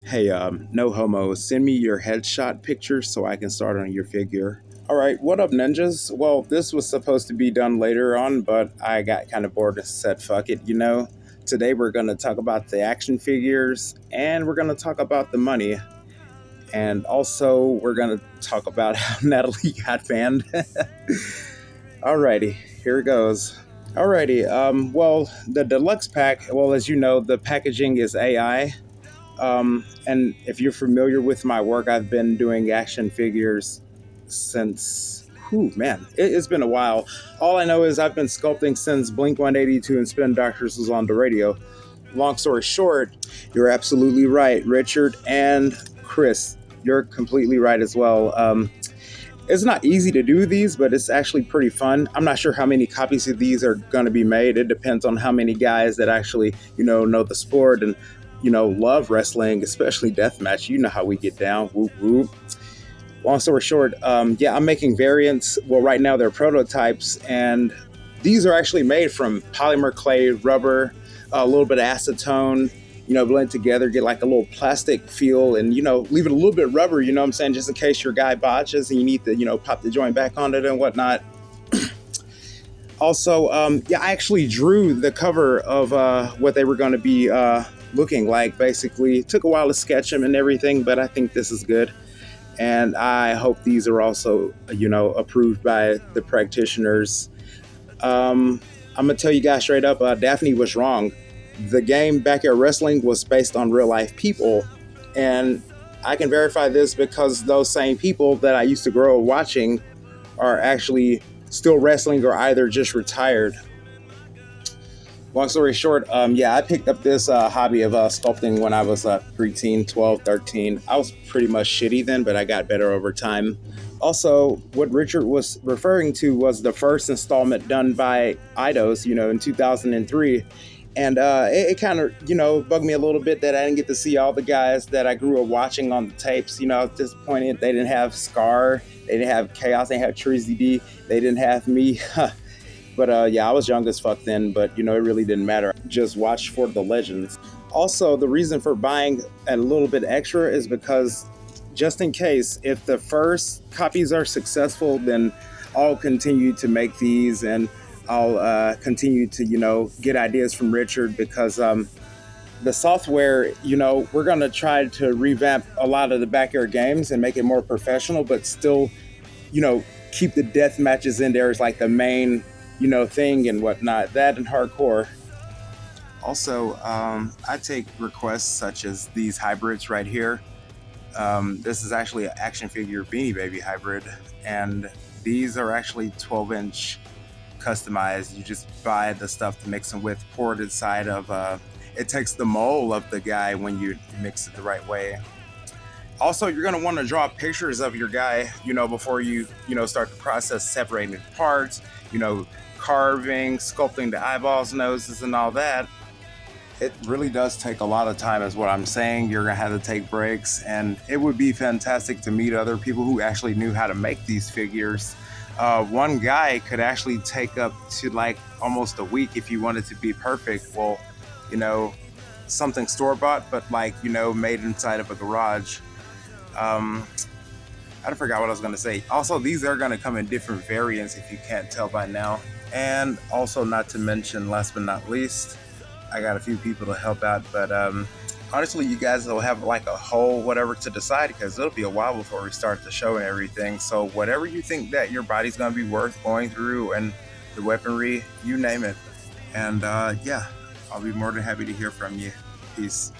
Hey, no homo, send me your headshot picture so I can start on your figure. All right, what up, ninjas? Well, this was supposed to be done later on, but I got kind of bored and said, fuck it. Today we're going to talk about the action figures and we're going to talk about the money. And also, we're going to talk about how Natalie got banned. Alrighty, here it goes. Alrighty, well, the deluxe pack, well, as you know, the packaging is AI. And if you're familiar with my work, I've been doing action figures since, whew, man, it's been a while. All I know is I've been sculpting since Blink 182 and Spin Doctors was on the radio. Long story short, you're absolutely right, Richard and Chris. You're completely right as well. It's not easy to do these, but it's actually pretty fun. I'm not sure how many copies of these are going to be made. It depends on how many guys that actually, know the sport and, love wrestling, especially deathmatch. You know how we get down. Whoop, whoop. Long story short, yeah, I'm making variants. Well, right now they're prototypes, and these are actually made from polymer clay, rubber, a little bit of acetone, blend together, get like a little plastic feel and, leave it a little bit rubber, you know what I'm saying? Just in case your guy botches and you need to, pop the joint back on it and whatnot. Also, yeah, I actually drew the cover of what they were going to be looking like. Basically, it took a while to sketch them and everything, but I think this is good. And I hope these are also, approved by the practitioners. I'm gonna tell you guys straight up, Daphne was wrong. The game Backyard Wrestling was based on real life people, and I can verify this because those same people that I used to grow up watching are actually still wrestling or either just retired. Long story short, yeah, I picked up this hobby of sculpting when I was preteen, 12, 13. I was pretty much shitty then, but I got better over time. Also, what Richard was referring to was the first installment done by Eidos, in 2003. And it kind of, bugged me a little bit that I didn't get to see all the guys that I grew up watching on the tapes. I was disappointed they didn't have Scar, they didn't have Chaos, they didn't have Trizzy D, they didn't have me. But yeah, I was young as fuck then, but it really didn't matter. Just watch for the legends. Also, the reason for buying a little bit extra is because just in case, if the first copies are successful, then I'll continue to make these and I'll continue to, get ideas from Richard because the software, we're going to try to revamp a lot of the backyard games and make it more professional, but still, keep the death matches in there as like the main, thing and whatnot. That and hardcore. Also, I take requests such as these hybrids right here. This is actually an action figure Beanie Baby hybrid, and these are actually 12-inch customized. You just buy the stuff to mix them with, pour it inside of. It takes the mold of the guy when you mix it the right way. Also, you're gonna want to draw pictures of your guy, before you, start the process separating parts, carving, sculpting the eyeballs, noses, and all that. It really does take a lot of time, is what I'm saying. You're gonna have to take breaks, and it would be fantastic to meet other people who actually knew how to make these figures. One guy could actually take up to like almost a week if you wanted to be perfect. Well, you know, something store bought, but like, made inside of a garage. I forgot what I was gonna say. Also, these are gonna come in different variants if you can't tell by now. And also, not to mention, last but not least, I got a few people to help out, but honestly, you guys will have like a whole whatever to decide because it'll be a while before we start the show and everything. So whatever you think that your body's gonna be worth going through and the weaponry, you name it. And yeah, I'll be more than happy to hear from you. Peace.